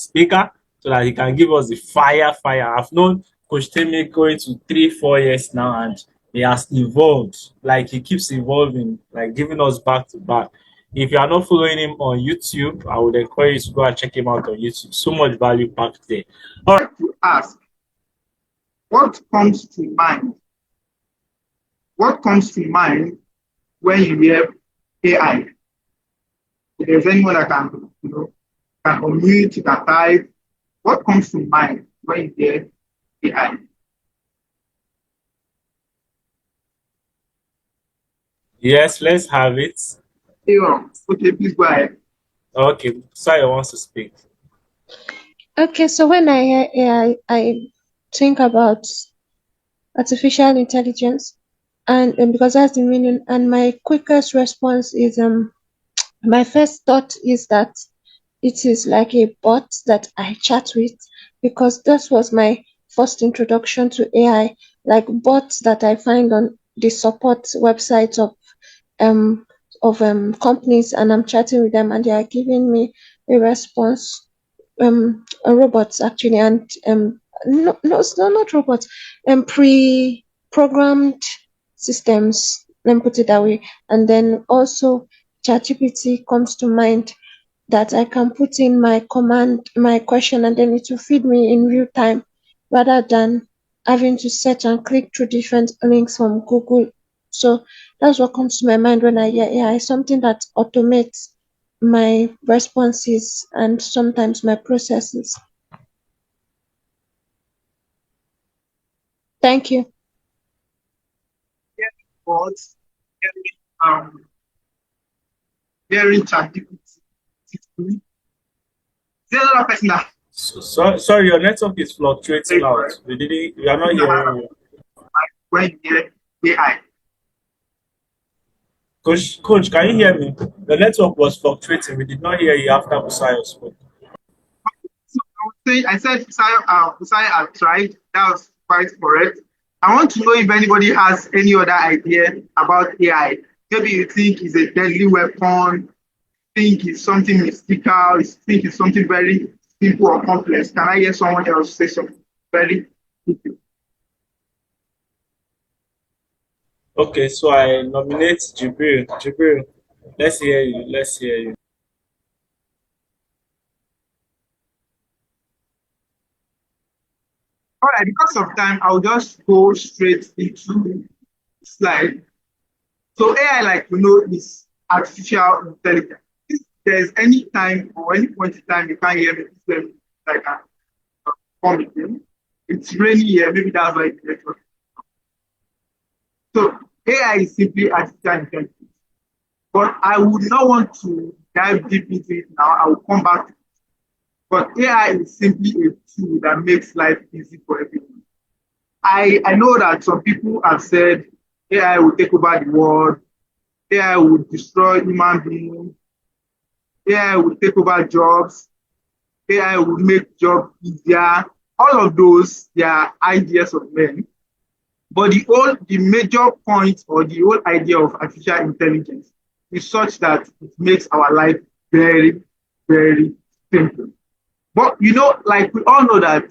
speaker so that he can give us the fire. I've known Coach Temi going to 3-4 years now, and he has evolved. Like he keeps evolving, like giving us back to back. If you are not following him on YouTube, I would encourage you to go and check him out on YouTube. So much value packed there. All right. To ask, what comes to mind? What comes to mind when you hear AI? If there's anyone that can, can unmute, can type, what comes to mind when you hear AI? Yes, let's have it. Okay, please go ahead. Okay, Saya wants to speak. Okay, so when I hear AI, I think about artificial intelligence, and because that's the meaning, and my quickest response is my first thought is that it is like a bot that I chat with, because this was my first introduction to AI, like bots that I find on the support websites of companies, and I'm chatting with them and they are giving me a response, robots actually, and no, it's not robots, pre-programmed systems, let me put it that way. And then also ChatGPT comes to mind, that I can put in my question, and then it will feed me in real time, rather than having to search and click through different links from Google. So that's what comes to my mind when I hear AI, something that automates my responses and sometimes my processes. Thank you. Hearing ChatGPT. Is there another person that? Sorry, your network is fluctuating out. We are not hearing you. When you hear AI. Coach, can you hear me? The network was fluctuating. We did not hear you after Busayo spoke. So I said Busayo had tried. That was quite correct. I want to know if anybody has any other idea about AI. Maybe you think it's a deadly weapon, think it's something mystical, think it's something very simple or complex. Can I hear someone else say something very simple? Okay, so I nominate Jibril. Jibril, let's hear you. All right, because of time, I'll just go straight into slide. So AI, like we know, is artificial intelligence. If there's any time or any point in time you can't hear me, like a comment. It's raining here, maybe that's why it's network. So AI is simply artificial intelligence. But I would not want to dive deep into it now. I will come back to it. But AI is simply a tool that makes life easy for everyone. I know that some people have said AI will take over the world, AI will destroy human beings, AI will take over jobs, AI will make jobs easier. All of those, they are ideas of men. But the major point or the whole idea of artificial intelligence is such that it makes our life very, very simple. But like we all know that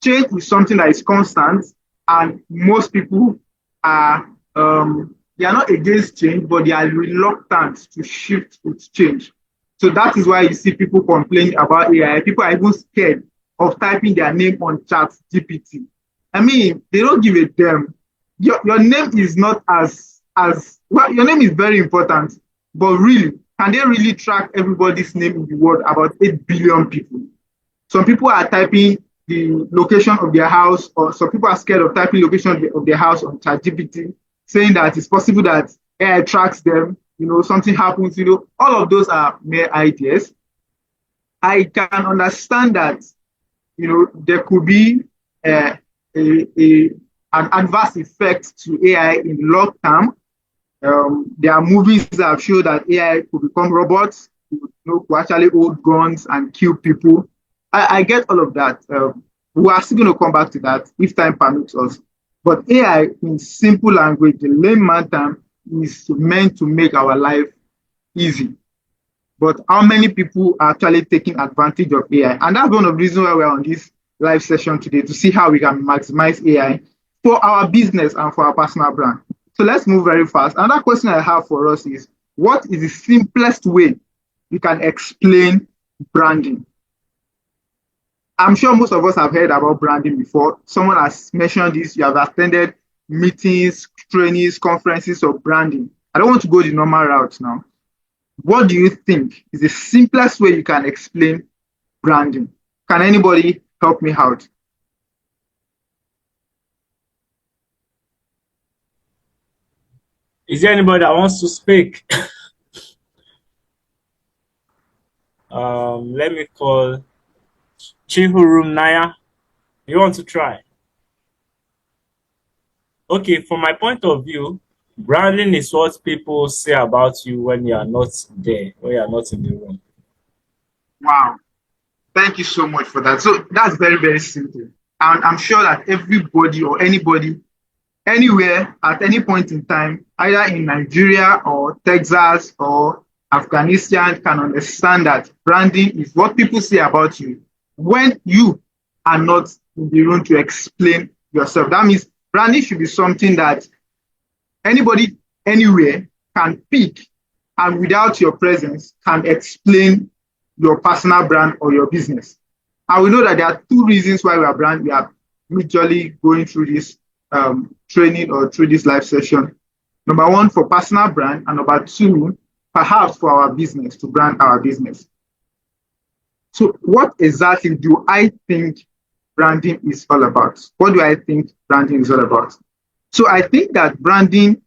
change is something that is constant, and most people are they are not against change, but they are reluctant to shift with change. So that is why you see people complain about AI. People are even scared of typing their name on ChatGPT. I mean, they don't give a damn. Your name is not as well. Your name is very important, but really, can they really track everybody's name in the world? About 8 billion people. Some people are typing the location of their house, or some people are scared of typing location of their house on ChatGPT, saying that it's possible that AI tracks them, something happens, all of those are mere ideas. I can understand that, there could be an adverse effect to AI in long term. There are movies that have shown that AI could become robots, could actually hold guns and kill people. I get all of that. We are still going to come back to that if time permits us. But AI, in simple language, the layman term, is meant to make our life easy. but how many people are actually taking advantage of AI? And that's one of the reasons why we're on this live session today, to see how we can maximize AI for our business and for our personal brand. So let's move very fast. Another question I have for us is, what is the simplest way you can explain branding? I'm sure most of us have heard about branding before. Someone has mentioned this. You have attended meetings, trainings, conferences of branding. I don't want to go the normal route now. What do you think is the simplest way you can explain branding? Can anybody help me out? Is there anybody that wants to speak? Let me call Chihurum Naya. You want to try? Okay, from my point of view, branding is what people say about you when you are not there, when you are not in the room. Wow. Thank you so much for that. So that's very, very simple. And I'm sure that everybody or anybody, anywhere, at any point in time, either in Nigeria or Texas or Afghanistan, can understand that branding is what people say about you when you are not in the room to explain yourself. That means branding should be something that anybody anywhere can pick and without your presence can explain your personal brand or your business. And we know that there are two reasons why we are majorly going through this training or through this live session. Number one, for personal brand, and number two, perhaps for our business, to brand our business. So what exactly do I think branding is all about? What do I think branding is all about? So I think that branding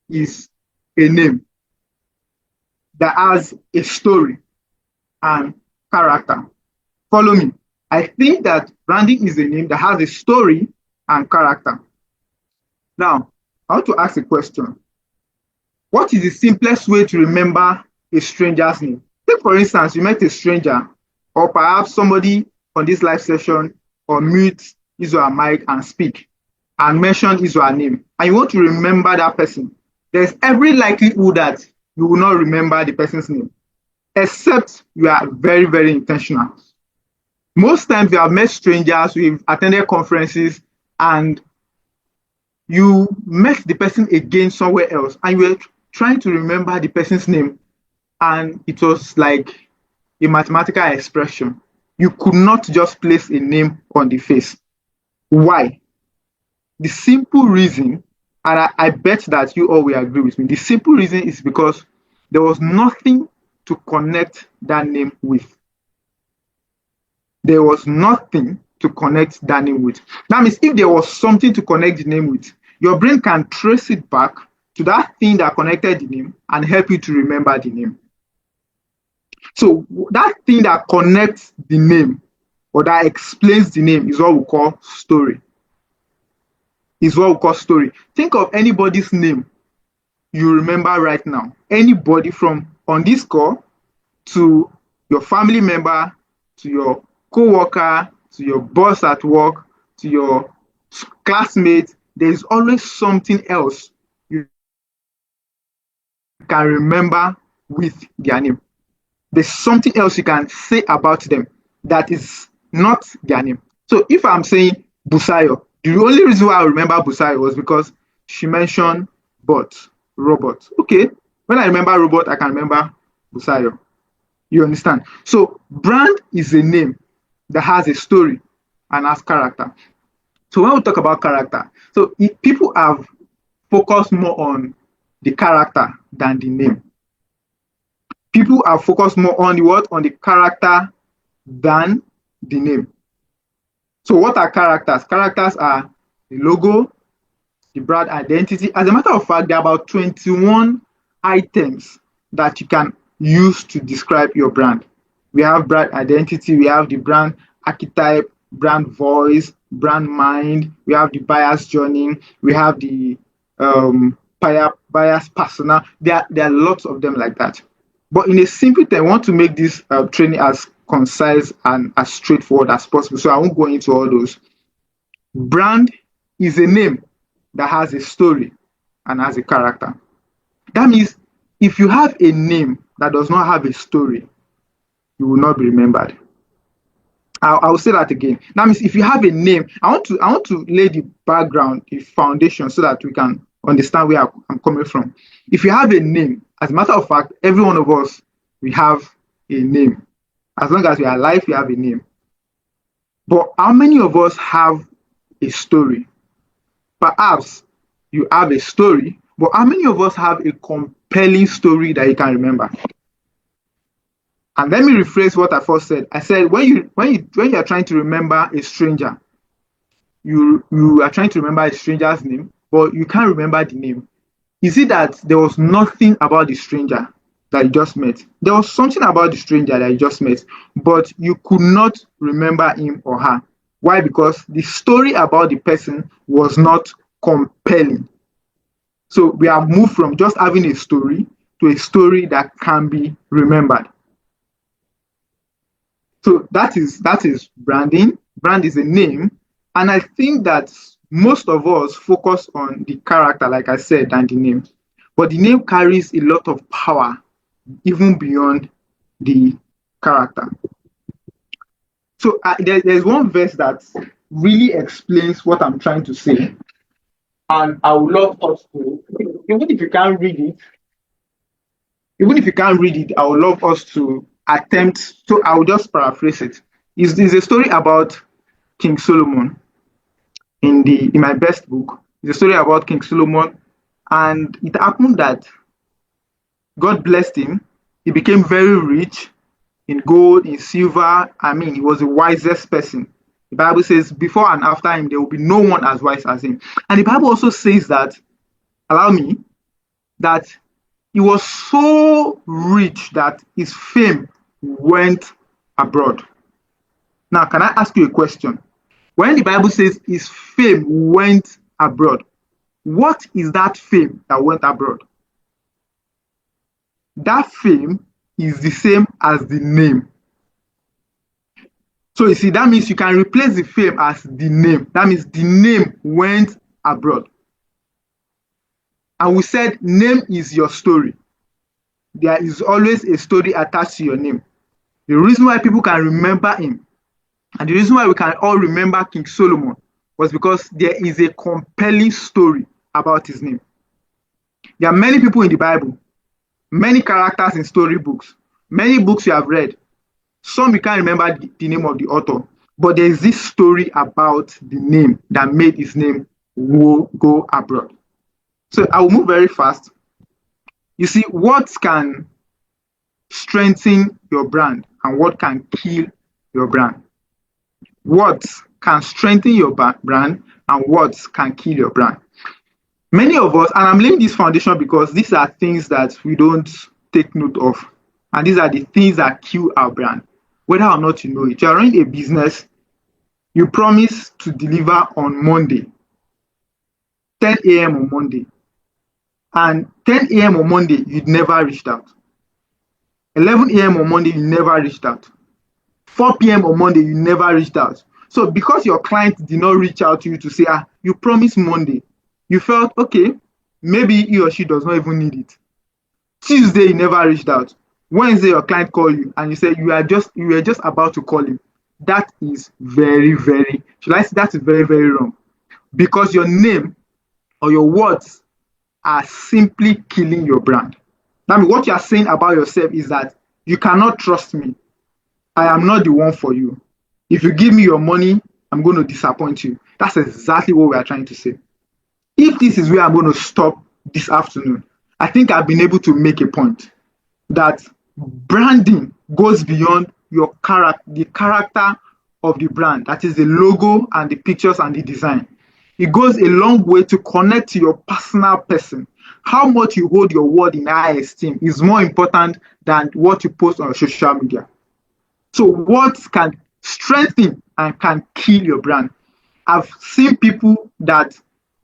is a name that has a story and character. Follow me. I think that branding is a name that has a story and character. Now, I want to ask a question. What is the simplest way to remember a stranger's name? Take, for instance, you met a stranger, or perhaps somebody on this live session, or mute his or her mic and speak and mention his or her name, and you want to remember that person. There's every likelihood that you will not remember the person's name, except you are very, very intentional. Most times we have met strangers, we've attended conferences, and you met the person again somewhere else, and you were trying to remember the person's name, and it was like a mathematical expression. You could not just place a name on the face. Why? The simple reason, and I bet that you all will agree with me, the simple reason is because there was nothing to connect that name with. There was nothing to connect that name with. That means if there was something to connect the name with, your brain can trace it back to that thing that connected the name and help you to remember the name. So that thing that connects the name or that explains the name is what we call story. Is what we call story. Think of anybody's name you remember right now. Anybody from on this call to your family member, to your co-worker, to your boss at work, to your classmate, there is always something else you can remember with their name. There's something else you can say about them that is not their name. So if I'm saying Busayo, the only reason why I remember Busayo was because she mentioned robot. Okay, when I remember robot, I can remember Busayo. You understand? So brand is a name that has a story and has character. So when we talk about character, so people have focused more on the character than the name. People are focused more on the what? On the character than the name. So what are characters? Characters are the logo, the brand identity. As a matter of fact, there are about 21 items that you can use to describe your brand. We have brand identity, we have the brand archetype, brand voice, brand mind, we have the buyer's journey, we have the buyer's persona. There are lots of them like that. But in a simple term, I want to make this training as concise and as straightforward as possible. So I won't go into all those. Brand is a name that has a story and has a character. That means if you have a name that does not have a story, you will not be remembered. I'll say that again. That means if you have a name, I want to lay the background, the foundation, so that we can understand where I'm coming from. If you have a name, as a matter of fact, every one of us, we have a name. As long as we are alive, we have a name. But how many of us have a story? Perhaps you have a story, but how many of us have a compelling story that you can remember? And let me rephrase what I first said. I said when you are trying to remember a stranger, you are trying to remember a stranger's name, but you can't remember the name. Is it that there was nothing about the stranger that you just met? There was something about the stranger that you just met, but you could not remember him or her. Why? Because the story about the person was not compelling. So we have moved from just having a story to a story that can be remembered. So that is branding. Brand is a name, and I think that most of us focus on the character, like I said, than the name. But the name carries a lot of power, even beyond the character. So there's one verse that really explains what I'm trying to say, and I would love us to, even if you can't read it, I would love us to attempt. So I will just paraphrase it. It's a story about King Solomon in my best book. It's a story about King Solomon, and it happened that God blessed him. He became very rich in gold, in silver. I mean, he was the wisest person. The Bible says before and after him, there will be no one as wise as him. And the Bible also says that, allow me, that he was so rich that his fame went abroad. Now, can I ask you a question? When the Bible says his fame went abroad, what is that fame that went abroad? That fame is the same as the name. So you see, that means you can replace the fame as the name. That means the name went abroad. And we said name is your story. There is always a story attached to your name. The reason why people can remember him, and the reason why we can all remember King Solomon, was because there is a compelling story about his name. There are many people in the Bible, many characters in storybooks, many books you have read. Some you can't remember the name of the author, but there is this story about the name that made his name go abroad. So I will move very fast. You see, what can strengthen your brand and what can kill your brand? What can strengthen your brand and what can kill your brand? Many of us, and I'm laying this foundation because these are things that we don't take note of, and these are the things that kill our brand, whether or not you know it. You're running a business, you promise to deliver on Monday, 10 a.m. on Monday, and 10 a.m. on Monday, you'd never reached out. 11 a.m. on Monday, you never reached out. 4 p.m. on Monday, you never reached out. So because your client did not reach out to you to say, you promised Monday, you felt, okay, maybe he or she does not even need it. Tuesday, you never reached out. Wednesday, your client called you and you said you were just about to call him. That is very, very, should I say that is very, very wrong. Because your name or your words are simply killing your brand. That means what you are saying about yourself is that you cannot trust me. I am not the one for you. If you give me your money, I'm going to disappoint you. That's exactly what we are trying to say. If this is where I'm going to stop this afternoon, I think I've been able to make a point that branding goes beyond your character, the character of the brand. That is the logo and the pictures and the design. It goes a long way to connect to your personal person. How much you hold your word in high esteem is more important than what you post on social media. So what can strengthen and can kill your brand? I've seen people that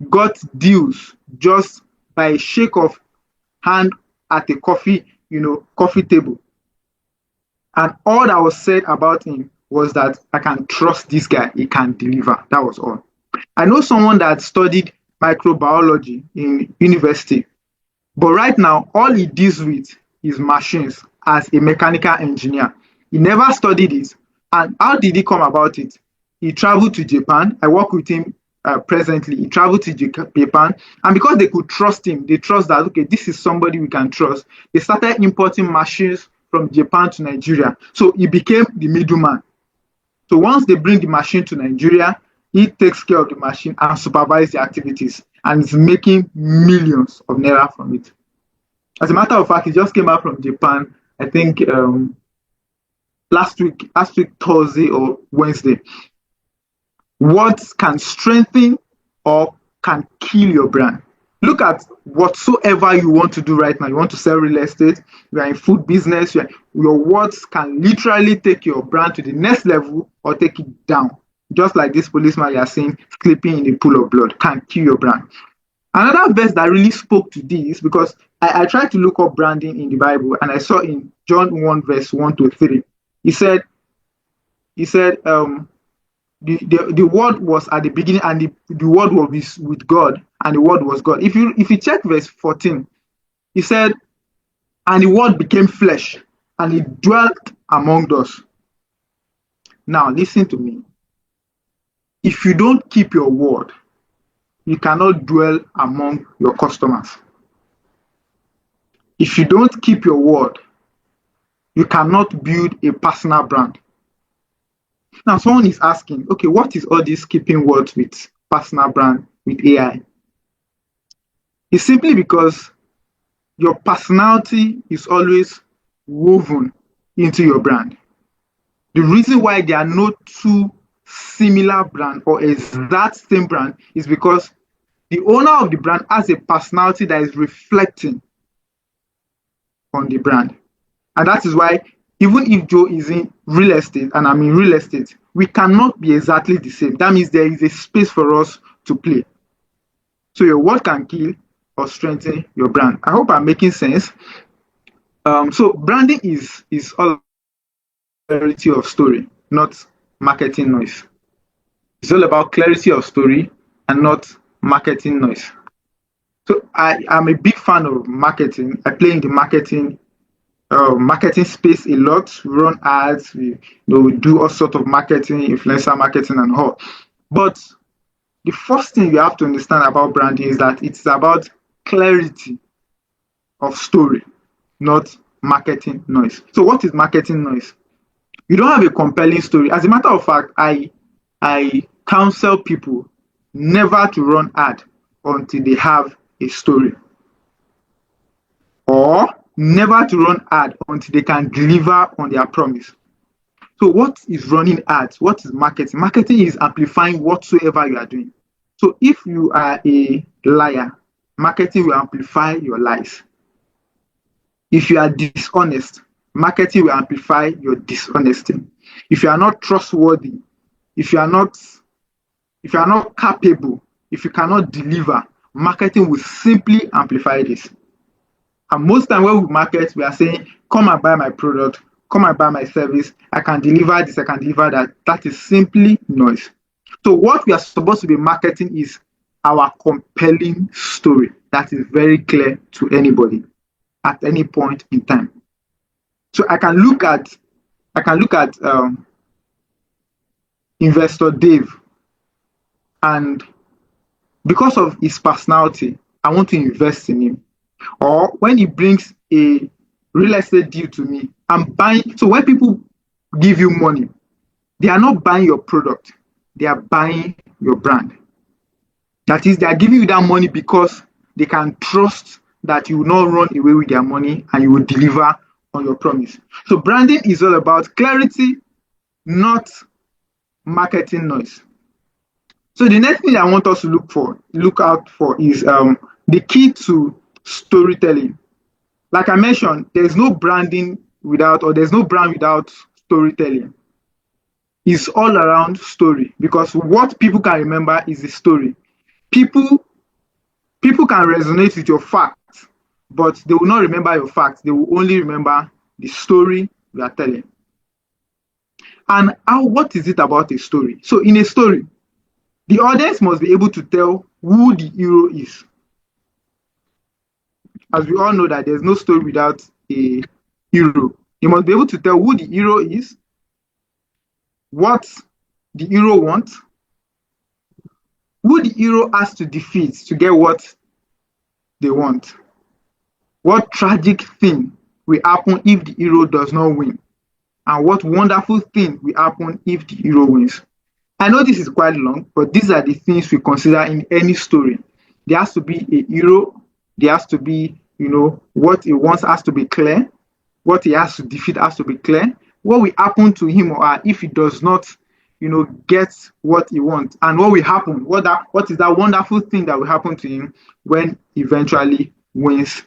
got deals just by a shake of hand at a coffee table. And all that was said about him was that I can trust this guy, he can deliver. That was all. I know someone that studied microbiology in university, but right now all he deals with his machines as a mechanical engineer. He never studied it. And how did he come about it? He traveled to Japan. I work with him presently. He traveled to Japan. And because they could trust him, they trust that, okay, this is somebody we can trust. They started importing machines from Japan to Nigeria. So he became the middleman. So once they bring the machine to Nigeria, he takes care of the machine and supervises the activities and is making millions of naira from it. As a matter of fact, he just came out from Japan, I think last week Thursday or Wednesday. What can strengthen or can kill your brand? Look at whatsoever you want to do right now. You want to sell real estate, you are in food business, your words can literally take your brand to the next level or take it down. Just like this policeman you are seeing sleeping in a pool of blood can kill your brand. Another verse that really spoke to this, because I tried to look up branding in the Bible and I saw in John 1 verse 1 to 3, he said, the word was at the beginning and the word was with God and the word was God. If you check verse 14, he said, and the word became flesh and it dwelt among us. Now listen to me. If you don't keep your word, you cannot dwell among your customers. If you don't keep your word, you cannot build a personal brand. Now, someone is asking, okay, what is all this keeping words with personal brand with AI? It's simply because your personality is always woven into your brand. The reason why there are no two similar brand or exact same brand is because the owner of the brand has a personality that is reflecting on the brand. And that is why even if Joe is in real estate and I'm in real estate, we cannot be exactly the same. That means there is a space for us to play. So your word can kill or strengthen your brand. I hope I'm making sense. So branding is all clarity of story, not marketing noise. It's all about clarity of story and not marketing noise. So I am a big fan of marketing. I play in the marketing space a lot. We run ads, we do all sorts of marketing, influencer marketing and all. But the first thing you have to understand about branding is that it's about clarity of story, not marketing noise. So what is marketing noise? You don't have a compelling story. As a matter of fact, I counsel people never to run ad until they have a story, or never to run ad until they can deliver on their promise. So what is running ads? What is marketing? Marketing is amplifying whatsoever you are doing. So if you are a liar, marketing will amplify your lies. If you are dishonest, marketing will amplify your dishonesty. If you are not trustworthy, if you are not capable, if you cannot deliver, marketing will simply amplify this. And most time when we market, we are saying, come and buy my product, come and buy my service, I can deliver this, I can deliver that. That is simply noise. So what we are supposed to be marketing is our compelling story that is very clear to anybody at any point in time. So I can look at investor Dave, and because of his personality, I want to invest in him. Or when he brings a real estate deal to me, I'm buying. So when people give you money, they are not buying your product, they are buying your brand. That is, they are giving you that money because they can trust that you will not run away with their money and you will deliver on your promise. So branding is all about clarity, not marketing noise. So the next thing I want us to look out for is the key to storytelling. Like I mentioned, there's no brand without storytelling. It's all around story, because what people can remember is the story. People can resonate with your facts, but they will not remember your facts. They will only remember the story you are telling. And what is it about a story? So in a story, the audience must be able to tell who the hero is. As we all know that there's no story without a hero, you must be able to tell who the hero is, what the hero wants, who the hero has to defeat to get what they want, what tragic thing will happen if the hero does not win, and what wonderful thing will happen if the hero wins. I know this is quite long, but these are the things we consider in any story. There has to be a hero, there has to be, what he wants has to be clear, what he has to defeat has to be clear, what will happen to him or her if he does not, get what he wants, and what will happen, what is that wonderful thing that will happen to him when he eventually wins.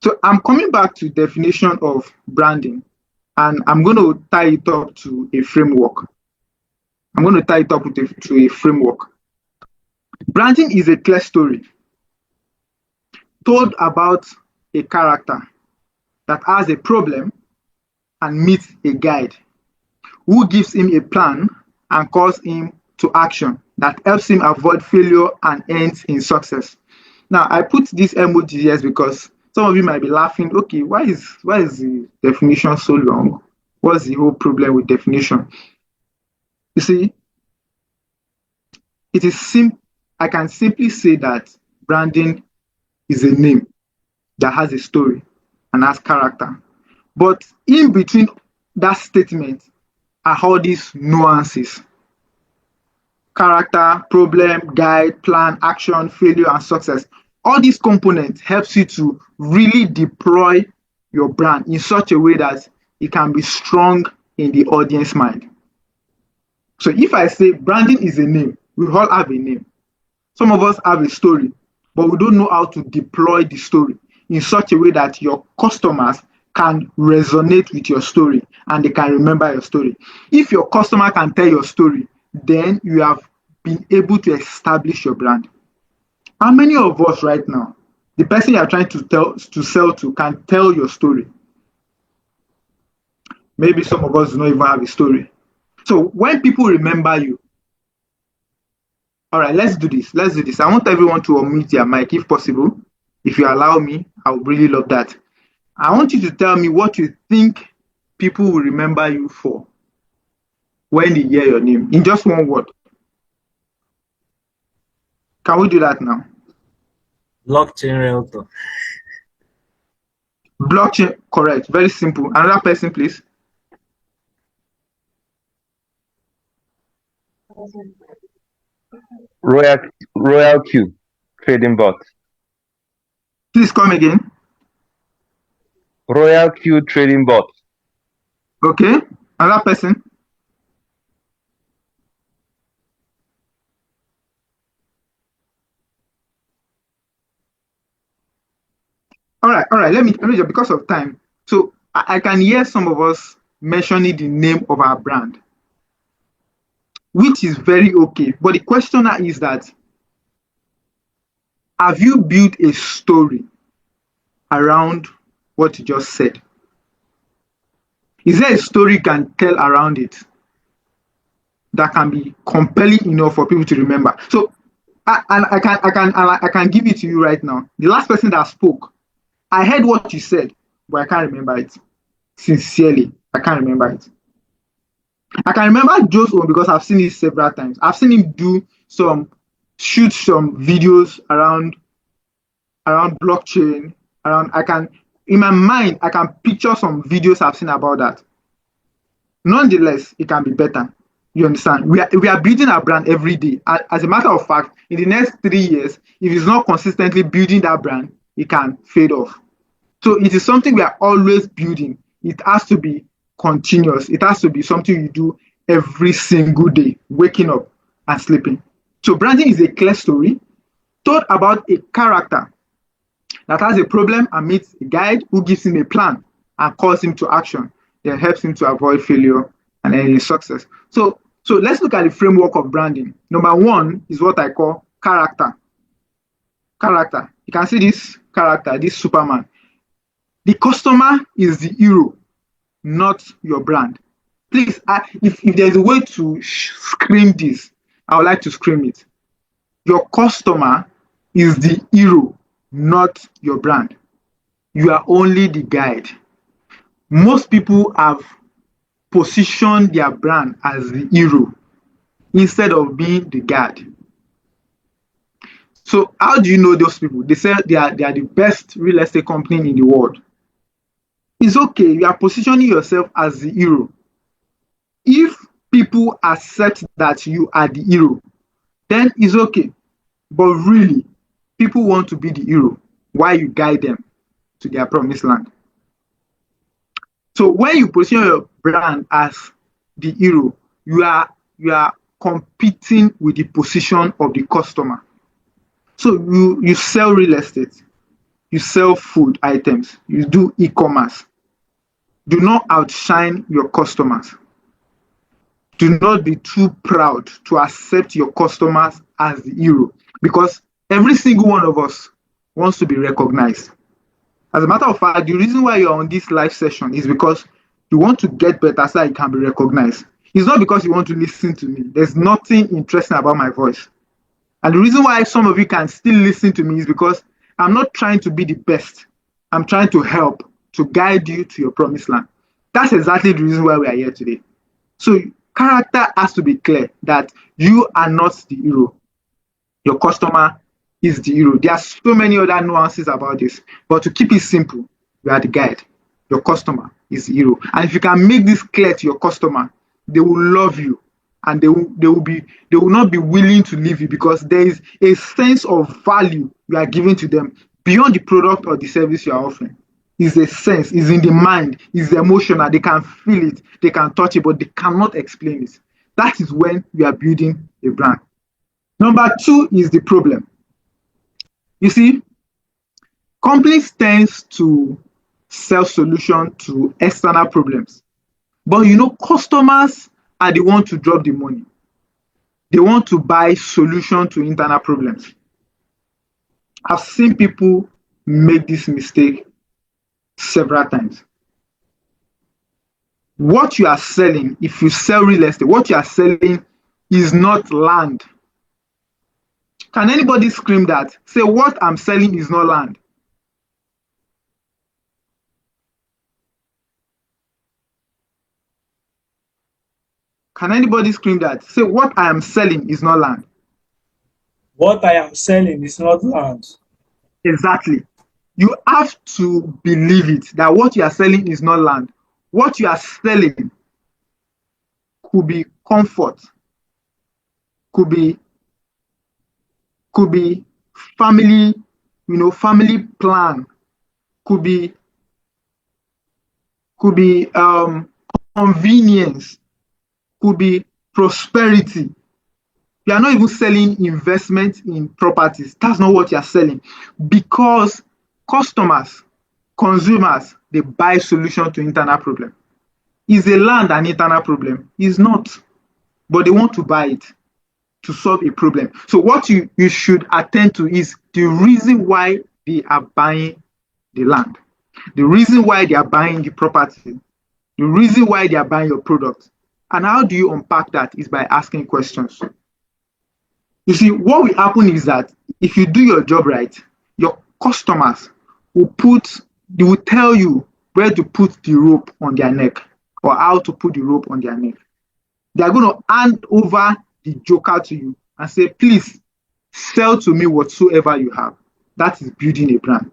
So I'm coming back to definition of branding, and I'm going to tie it up to a framework. I'm going to tie it up to a framework. Branding is a clear story told about a character that has a problem and meets a guide who gives him a plan and calls him to action that helps him avoid failure and ends in success. Now, I put this emoji here because some of you might be laughing. Okay, why is the definition so long? What's the whole problem with definition? You see, it is simple. I can simply say that branding is a name that has a story and has character. But in between that statement are all these nuances: character, problem, guide, plan, action, failure, and success. All these components helps you to really deploy your brand in such a way that it can be strong in the audience mind. So if I say branding is a name, we all have a name. Some of us have a story, but we don't know how to deploy the story in such a way that your customers can resonate with your story and they can remember your story. If your customer can tell your story, then you have been able to establish your brand. How many of us right now, the person you are trying to sell to can tell your story? Maybe some of us do not even have a story. So when people remember you, all right, let's do this. I want everyone to unmute their mic if possible. If you allow me, I would really love that. I want you to tell me what you think people will remember you for when they hear your name in just one word. Can we do that now? Blockchain realtor. Blockchain, correct. Very simple. Another person, please. Royal Q trading bot. Please come again. Royal Q trading bot. Okay. Another person. All right. Let me just, because of time. So I can hear some of us mentioning the name of our brand, which is very okay. But the question is that, have you built a story around what you just said? Is there a story you can tell around it that can be compelling enough for people to remember? So I can give it to you right now. The last person that spoke, I heard what you said, but I can't remember it. Sincerely, I can't remember it. I can remember Joe's own because I've seen it several times. I've seen him shoot some videos around blockchain. In my mind, I can picture some videos I've seen about that. Nonetheless, it can be better. You understand? We are building our brand every day. As a matter of fact, in the next 3 years, if it's not consistently building that brand, it can fade off. So it is something we are always building. It has to be continuous. It has to be something you do every single day, waking up and sleeping. So branding is a clear story told about a character that has a problem and meets a guide who gives him a plan and calls him to action, then helps him to avoid failure and any success. So let's look at the framework of branding. Number one is what I call character. Character. You can see this character, this Superman. The customer is the hero, not your brand. Please, if there's a way to scream this, I would like to scream it. Your customer is the hero, not your brand. You are only the guide. Most people have positioned their brand as the hero instead of being the guide. So how do you know those people? They say they are the best real estate company in the world. It's okay, you are positioning yourself as the hero. If people accept that you are the hero, then it's okay. But really, people want to be the hero while you guide them to their promised land. So when you position your brand as the hero, you are competing with the position of the customer. So you sell real estate, you sell food items, you do e-commerce. Do not outshine your customers. Do not be too proud to accept your customers as the hero, because every single one of us wants to be recognized. As a matter of fact, the reason why you're on this live session is because you want to get better so that you can be recognized. It's not because you want to listen to me. There's nothing interesting about my voice. And the reason why some of you can still listen to me is because I'm not trying to be the best. I'm trying to help to guide you to your promised land. That's exactly the reason why we are here today. So character has to be clear that you are not the hero. Your customer is the hero. There are so many other nuances about this, but to keep it simple, you are the guide. Your customer is the hero. And if you can make this clear to your customer, they will love you, and they will not be willing to leave you, because there is a sense of value you are giving to them beyond the product or the service you are offering. Is a sense, is in the mind, is emotional. They can feel it, they can touch it, but they cannot explain it. That is when we are building a brand. Number two is the problem. You see, companies tends to sell solution to external problems, but customers are the one to drop the money. They want to buy solution to internal problems. I've seen people make this mistake several times. What you are selling, if you sell real estate, what you are selling is not land. Can anybody scream that? Say, what I'm selling is not land. Can anybody scream that? Say, what I am selling is not land. What I am selling is not land. Exactly. You have to believe it, that what you are selling is not land. What you are selling could be comfort, could be family, family plan, could be convenience, could be prosperity. You are not even selling investment in properties. That's not what you are selling, because customers, consumers, they buy solution to internal problem. Is a land an internal problem? Is not, but they want to buy it to solve a problem. So what you should attend to is the reason why they are buying the land, the reason why they are buying the property, the reason why they are buying your product. And how do you unpack that? Is by asking questions. You see, what will happen is that if you do your job right, your customers they will tell you where to put the rope on their neck, or how to put the rope on their neck. They are going to hand over the joker to you and say, please sell to me whatsoever you have. That is building a brand.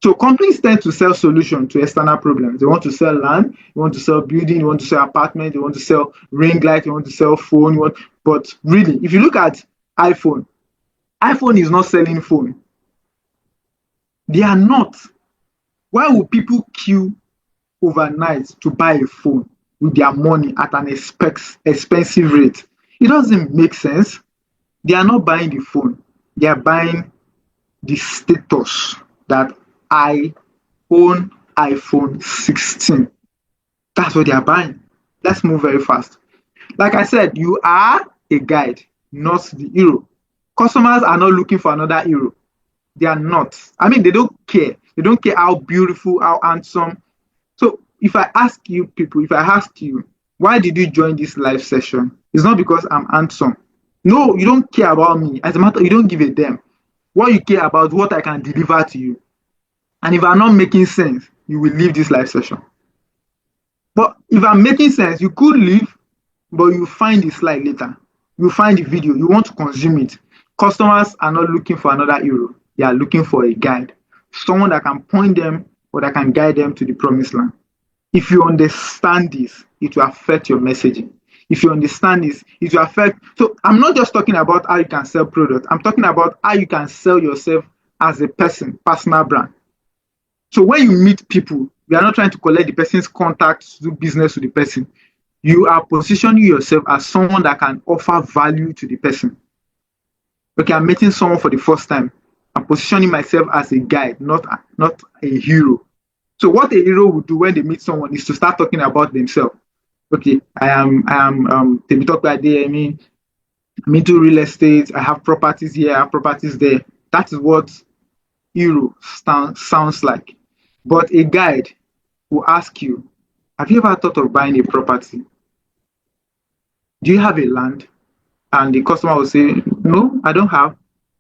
So companies tend to sell solutions to external problems. They want to sell land, they want to sell building, they want to sell apartment, they want to sell ring light, they want to sell phone. But really, if you look at iPhone is not selling phone. They are not. Why would people queue overnight to buy a phone with their money at an expensive rate? It doesn't make sense. They are not buying the phone. They are buying the status that I own iPhone 16. That's what they are buying. Let's move very fast. Like I said, you are a guide, not the hero. Customers are not looking for another hero. They are not. I mean, they don't care. They don't care how beautiful, how handsome. So if I ask you, why did you join this live session? It's not because I'm handsome. No, you don't care about me. As a matter, you don't give a damn. What you care about, what I can deliver to you. And if I'm not making sense, you will leave this live session. But if I'm making sense, you could leave, but you find the slide later. You find the video, you want to consume it. Customers are not looking for another hero, they are looking for a guide, someone that can point them or that can guide them to the promised land. If you understand this, it will affect your messaging. If you understand this, it will affect. So I'm not just talking about how you can sell products, I'm talking about how you can sell yourself as a person, personal brand. So when you meet people, you are not trying to collect the person's contacts to do business with the person. You are positioning yourself as someone that can offer value to the person. Okay, I'm meeting someone for the first time. I'm positioning myself as a guide, not a hero. So what a hero would do when they meet someone is to start talking about themselves. Okay, I am Temitope. I mean, I'm into real estate. I have properties here. I have properties there. That is what hero sounds like. But a guide will ask you, have you ever thought of buying a property? Do you have a land? And the customer will say, no, I don't have.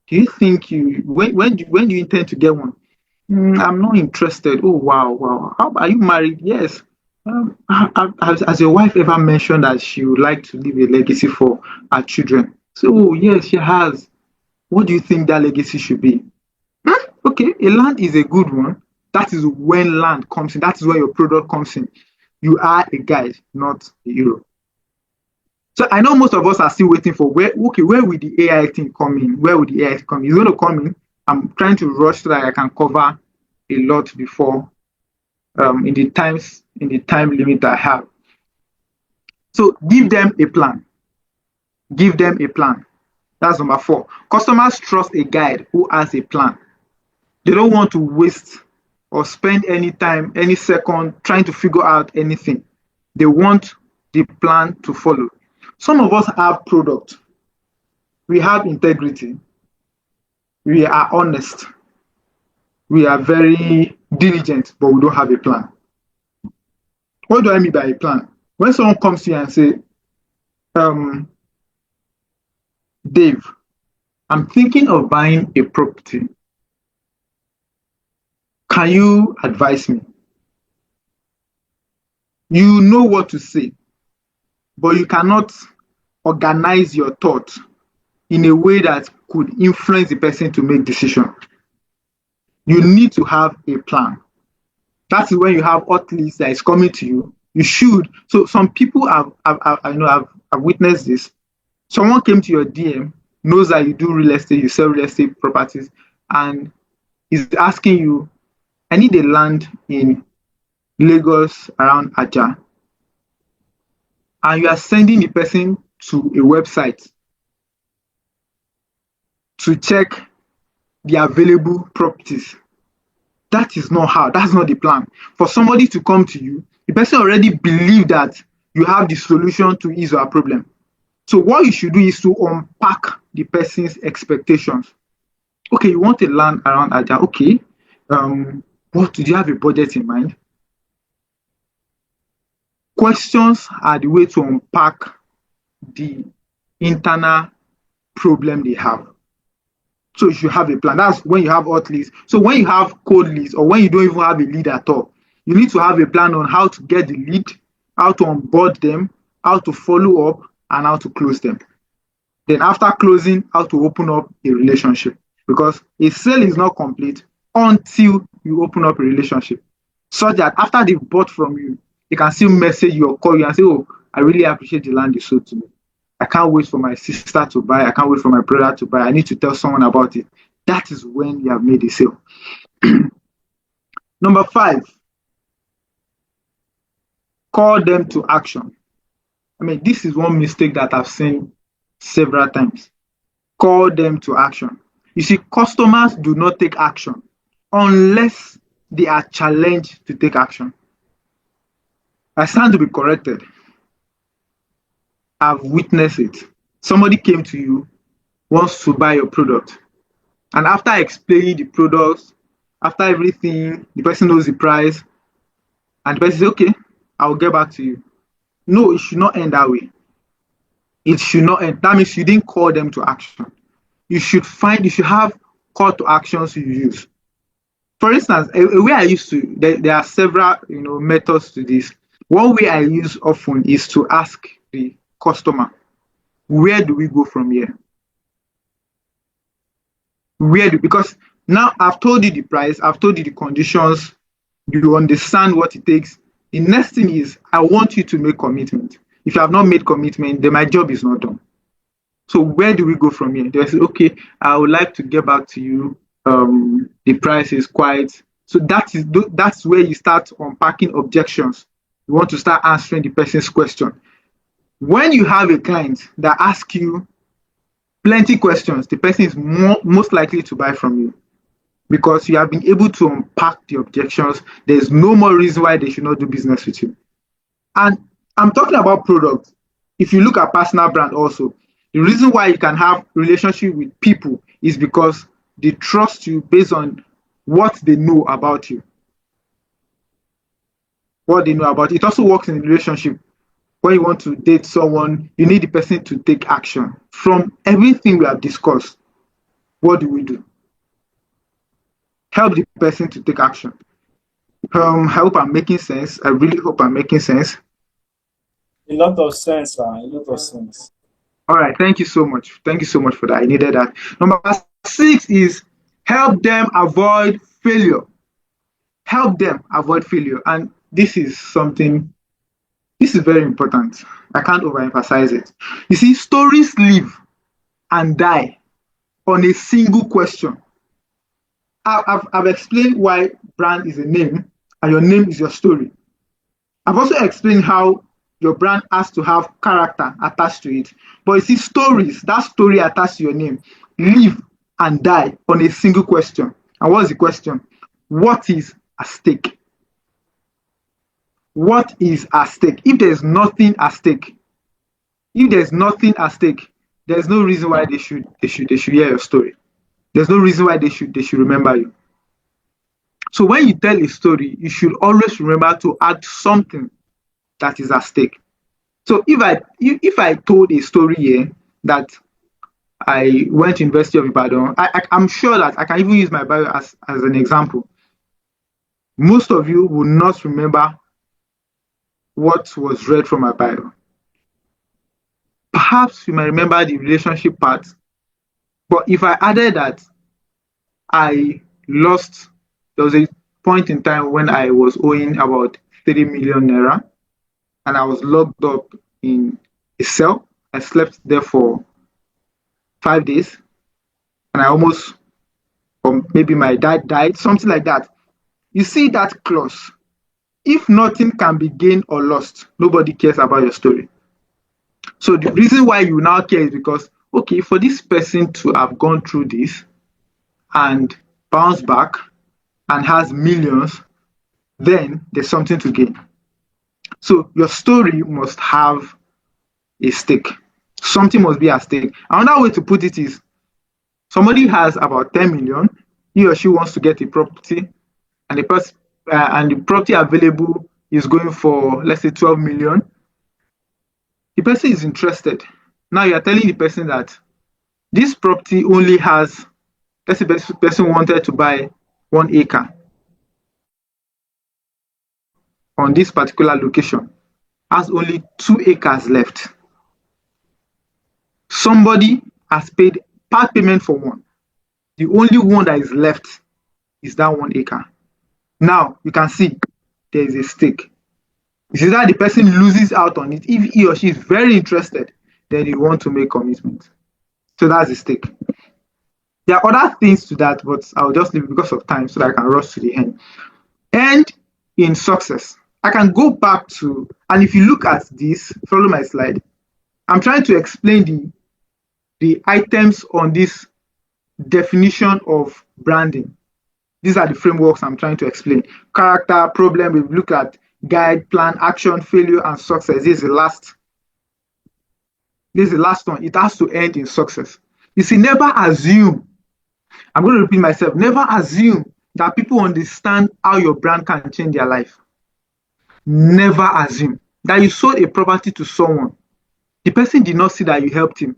Do you think when do you intend to get one? I'm not interested. Oh, wow. How are you married? Yes. Has your wife ever mentioned that she would like to leave a legacy for her children? So, oh, yes, she has. What do you think that legacy should be? Okay, a land is a good one. That is when land comes in. That is where your product comes in. You are a guide, not a hero. So I know most of us are still waiting for where will the AI thing come in? Where will the AI come in? It's going to come in. I'm trying to rush so that I can cover a lot before in the time limit I have. So give them a plan. Give them a plan. That's number 4. Customers trust a guide who has a plan. They don't want to waste or spend any time, any second trying to figure out anything. They want the plan to follow. Some of us have product. We have integrity. We are honest. We are very diligent, but we don't have a plan. What do I mean by a plan? When someone comes to you and say, Dave, I'm thinking of buying a property. Can you advise me? You know what to say, but you cannot organize your thoughts in a way that could influence the person to make decision. You need to have a plan. That is when you have hot list that is coming to you. You should. So some people have witnessed this. Someone came to your DM, knows that you do real estate, you sell real estate properties, and is asking you, I need a land in Lagos around Aja. And you are sending the person to a website to check the available properties. That is not how, that's not the plan. For somebody to come to you, the person already believes that you have the solution to his or her problem. So what you should do is to unpack the person's expectations. Okay, you want a land around Aja. Okay, what do you have a budget in mind? Questions are the way to unpack the internal problem they have. So you should have a plan. That's when you have hot leads. So when you have cold leads, or when you don't even have a lead at all, you need to have a plan on how to get the lead, how to onboard them, how to follow up, and how to close them. Then after closing, how to open up a relationship. Because a sale is not complete until you open up a relationship. Such that after they've bought from you, they can still message you or call you and say, oh, I really appreciate the land you sold to me. I can't wait for my sister to buy. I can't wait for my brother to buy. I need to tell someone about it. That is when you have made a sale. Number 5, call them to action. I mean, this is one mistake that I've seen several times. Call them to action. You see, customers do not take action unless they are challenged to take action. I stand to be corrected. I've witnessed it. Somebody came to you, wants to buy your product. And after explaining the product, after everything, the person knows the price, and the person says, okay, I'll get back to you. No, it should not end that way. It should not end. That means you didn't call them to action. You should have call to actions you use. For instance, a way I used to, there are several methods to this. One way I use often is to ask the customer, where do we go from here? Because now I've told you the price, I've told you the conditions, you understand what it takes. The next thing is I want you to make commitment. If you have not made commitment, then my job is not done. So where do we go from here? They say, okay, I would like to get back to you. The price is quite. So that's where you start unpacking objections. You want to start answering the person's question. When you have a client that asks you plenty questions, the person is most likely to buy from you because you have been able to unpack the objections. There's no more reason why they should not do business with you. And I'm talking about products. If you look at personal brand also, the reason why you can have relationship with people is because they trust you based on what they know about you. What they know about you. It also works in a relationship. When you want to date someone, you need the person to take action. From everything we have discussed, what do we do? Help the person to take action. I hope I'm making sense. I really hope I'm making sense. A lot of sense, a lot of sense. All right, thank you so much. Thank you so much for that. I needed that. Number 6 is help them avoid failure. Help them avoid failure. And this is very important. I can't overemphasize it. You see, stories live and die on a single question. I've explained why brand is a name and your name is your story. I've also explained how your brand has to have character attached to it. But you see, stories, that story attached to your name, live and die on a single question. And what's the question? What is at stake? What is at stake? If there's nothing at stake, there's no reason why they should hear your story. There's no reason why they should remember you. So when you tell a story, you should always remember to add something that is at stake. So if I told a story here that I went to University of Ibadan, I'm sure that I can even use my bio as an example. Most of you will not remember what was read from my bio. Perhaps you might remember the relationship part, but if I added that there was a point in time when I was owing about 3 million naira and I was locked up in a cell. I slept there for 5 days and or maybe my dad died, something like that. You see that clause. If nothing can be gained or lost, nobody cares about your story. So the reason why you now care is because, okay, for this person to have gone through this and bounce back and has millions, then there's something to gain. So your story must have a stake. Something must be at stake. Another way to put it is somebody has about 10 million, he or she wants to get a property, and the property available is going for, let's say, 12 million. The person is interested. Now you are telling the person that this property only has, let's say the person wanted to buy 1 acre on this particular location, has only 2 acres left. Somebody has paid part payment for one. The only one that is left is that 1 acre. Now you can see there is a stake. You see that the person loses out on it. If he or she is very interested, then you want to make commitment. So that's the stake. There are other things to that, but I'll just leave it because of time so that I can rush to the end. And in success, I can go back to, and if you look at this, follow my slide, I'm trying to explain the items on this definition of branding. These are the frameworks I'm trying to explain. Character, problem, we look at guide, plan, action, failure, and success. This is the last one. It has to end in success. You see, never assume, I'm going to repeat myself, never assume that people understand how your brand can change their life. Never assume that you sold a property to someone. The person did not see that you helped him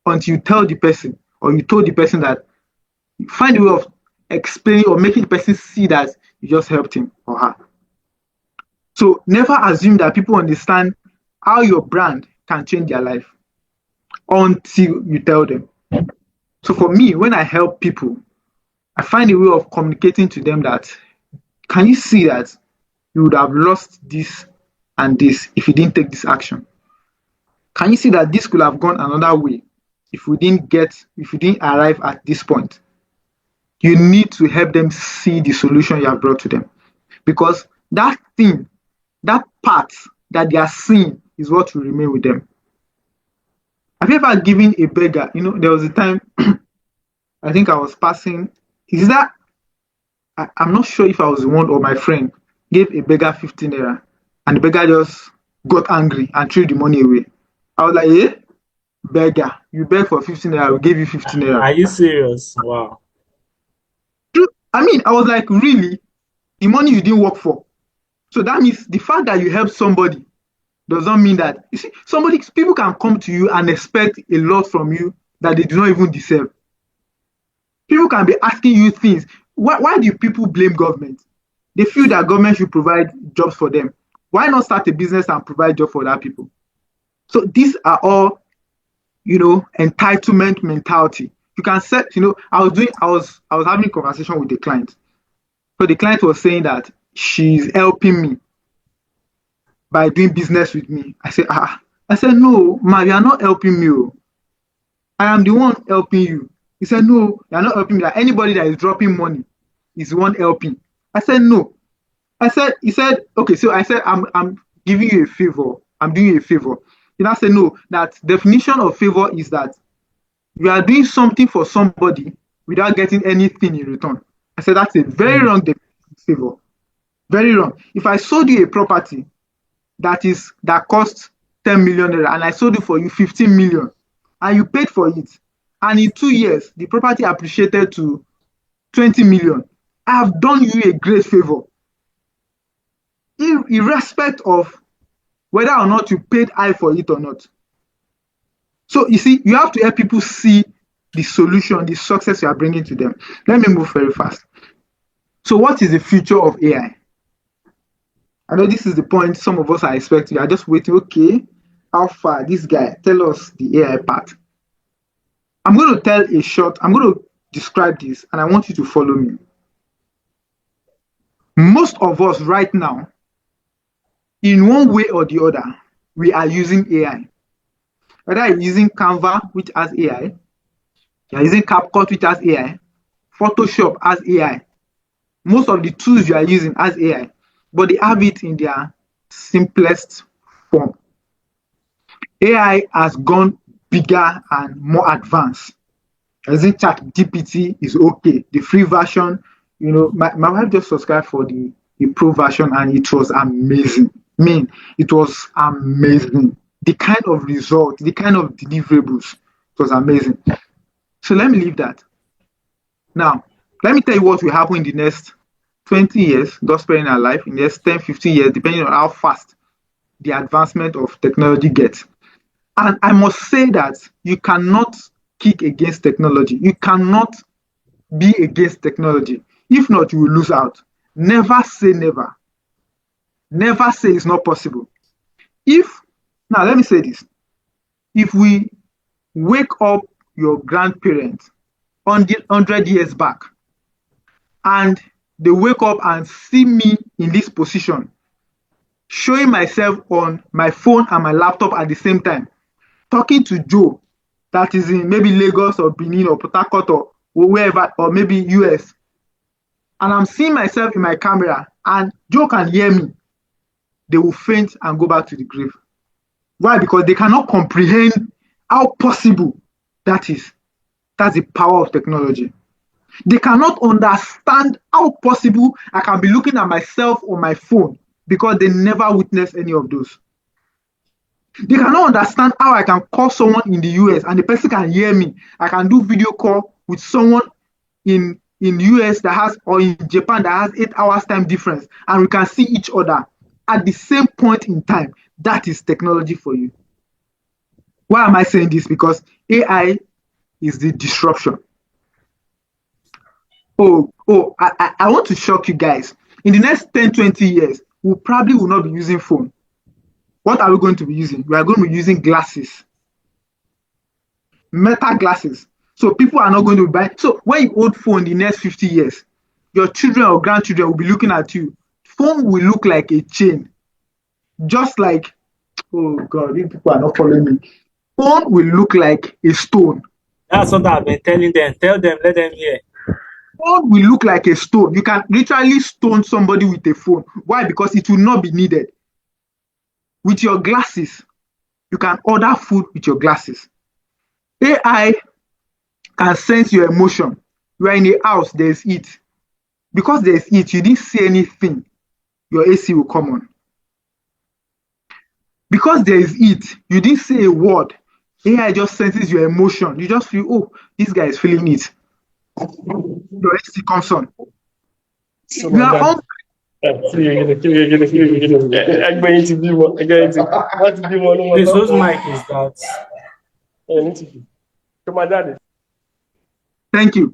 until you tell the person or you told the person that find a way of explaining or making the person see that you just helped him or her. So never assume that people understand how your brand can change their life until you tell them. So for me, when I help people, I find a way of communicating to them that, can you see that you would have lost this and this if you didn't take this action? Can you see that this could have gone another way if we didn't arrive at this point? You need to help them see the solution you have brought to them. Because that thing, that part that they are seeing is what will remain with them. Have you ever given a beggar? There was a time I think I was passing. Is that I'm not sure if I was the one or my friend gave a beggar 15 naira, and the beggar just got angry and threw the money away. I was like, eh, beggar, you beg for 15 naira, we gave you 15 naira. Are you serious? Wow. I mean, I was like, really? The money you didn't work for. So that means the fact that you help somebody does not mean that, you see, people can come to you and expect a lot from you that they do not even deserve. People can be asking you things. Why do people blame government? They feel that government should provide jobs for them. Why not start a business and provide jobs for other people? So these are all, entitlement mentality. You can set, I was having a conversation with the client. So the client was saying that she's helping me by doing business with me. I said, no, ma, you are not helping me. Oh. I am the one helping you. He said, no, you are not helping me. That anybody that is dropping money is the one helping. I said, no. He said, okay, so I said, I'm giving you a favor. I'm doing you a favor. He now said, no, that definition of favor is that you are doing something for somebody without getting anything in return. I said, that's a very wrong definition of favor. Very wrong. If I sold you a property that costs 10 million naira and I sold it for you 15 million and you paid for it, and in 2 years the property appreciated to 20 million, I have done you a great favor, irrespective of whether or not you paid high for it or not. So you see, you have to help people see the solution, the success you are bringing to them. Let me move very fast. So what is the future of AI? I know this is the point some of us are expecting. You are just waiting, okay, how far? This guy, tell us the AI part. I'm going to describe this, and I want you to follow me. Most of us right now, in one way or the other, we are using AI. Whether you're using Canva, which has AI, you're using CapCut, which has AI, Photoshop has AI. Most of the tools you are using has AI, but they have it in their simplest form. AI has gone bigger and more advanced. Using ChatGPT is okay. The free version, my wife just subscribed for the pro version and it was amazing. It was amazing. The kind of result, the kind of deliverables, it was amazing. So let me leave that. Now, let me tell you what will happen in the next 20 years, God sparing our life, in the next 10, 15 years, depending on how fast the advancement of technology gets. And I must say that you cannot kick against technology. You cannot be against technology. If not, you will lose out. Never say never. Never say it's not possible. Now let me say this. If we wake up your grandparents 100 years back and they wake up and see me in this position, showing myself on my phone and my laptop at the same time, talking to Joe that is in maybe Lagos or Benin or Port Harcourt or wherever, or maybe US, and I'm seeing myself in my camera and Joe can hear me, they will faint and go back to the grave. Why? Because they cannot comprehend how possible that is. That's the power of technology. They cannot understand how possible I can be looking at myself on my phone because they never witnessed any of those. They cannot understand how I can call someone in the US and the person can hear me. I can do video call with someone in US that has, or in Japan that has 8 hours time difference, and we can see each other at the same point in time. That is technology for you. Why am I saying this? Because AI is the disruption. I want to shock you guys. In the next 10, 20 years, we probably will not be using phone. What are we going to be using? We are going to be using glasses, metal glasses. So people are not going to buy. So when you hold phone in the next 50 years, your children or grandchildren will be looking at you. Phone will look like a chain, just like, oh God, these people are not following me. Phone will look like a stone. That's what I've been telling them. Tell them, let them hear. Phone will look like a stone. You can literally stone somebody with a phone. Why? Because it will not be needed. With your glasses, you can order food with your glasses. AI can sense your emotion. You are in a house, there's heat. Because there's heat, you didn't say anything, your AC will come on. Because there is heat, you didn't say a word. AI just senses your emotion. You just feel, oh, this guy is feeling it. Your AC comes on. So You are that hungry. ẹgbẹ́ yín ti bímọ ẹgbẹ́ yín ti wọ́n ti bímọ ló mọ Please, whose lọ́pọ̀ mic is that? ẹ̀ ní tìbí tó máa jáde. Thank you.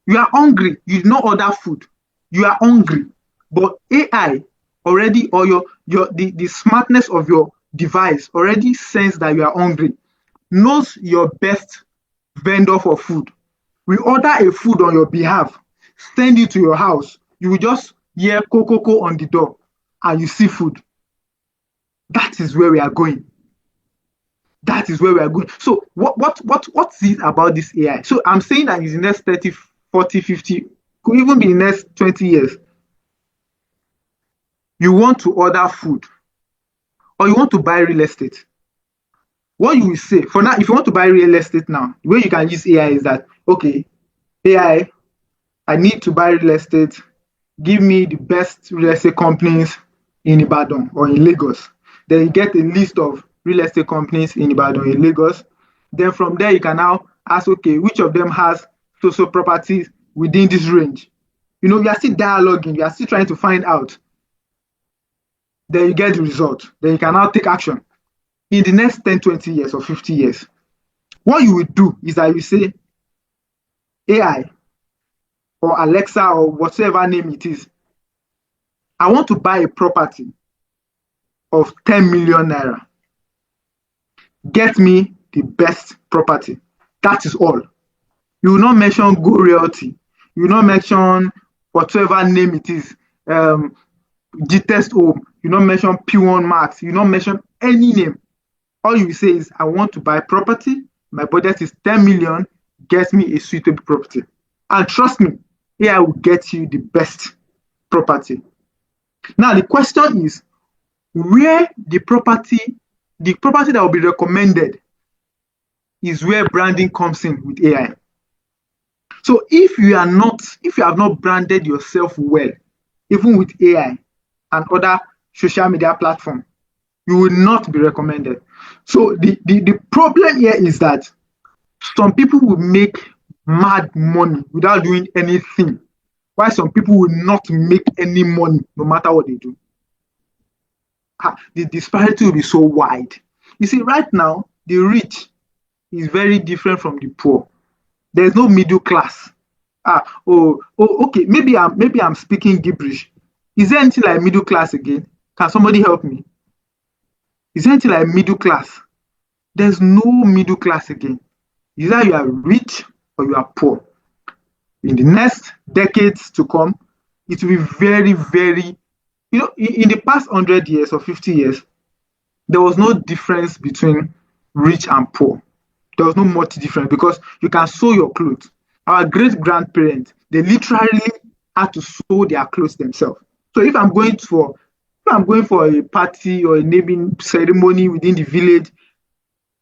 You are hungry. You did not order food. You are hungry. But AI already, or the smartness of your device already sense that you are hungry, knows your best vendor for food. We order a food on your behalf, send it to your house. You will just hear coco on the door and you see food. That is where we are going. That is where we are going. So what's it about this AI? So I'm saying that in the next 30, 40, 50, could even be in the next 20 years, you want to order food or you want to buy real estate. What you will say, for now, if you want to buy real estate now, the way you can use AI is that, okay, AI, I need to buy real estate. Give me the best real estate companies in Ibadan or in Lagos. Then you get a list of real estate companies in Ibadan, in Lagos. Then from there, you can now ask, okay, which of them has social properties within this range? You are still dialoguing, you are still trying to find out. Then you get the result. Then you can now take action. In the next 10, 20 years or 50 years, what you will do is that you say, AI or Alexa or whatever name it is, I want to buy a property of 10 million naira. Get me the best property. That is all. You will not mention Go Realty. You will not mention whatever name it is, G-Test Home. You will not mention P1 Max. You will not mention any name. All you will say is, I want to buy property. My budget is 10 million. Get me a suitable property. And trust me, AI will get you the best property. Now, the question is, where the property that will be recommended is where branding comes in with AI. So if you have not branded yourself well, even with AI and other social media platforms, you will not be recommended. So the problem here is that some people will make mad money without doing anything, while some people will not make any money no matter what they do. The disparity will be so wide. You see, right now, the rich is very different from the poor. There's no middle class. Okay, maybe I'm speaking gibberish. Is there anything like middle class again? Can somebody help me? Is there anything like middle class? There's no middle class again. Either you are rich or you are poor. In the next decades to come, it will be very, very, in the past 100 years or 50 years, there was no difference between rich and poor. There was no much difference because you can sew your clothes. Our great grandparents, they literally had to sew their clothes themselves. So if I'm going for a party or a naming ceremony within the village,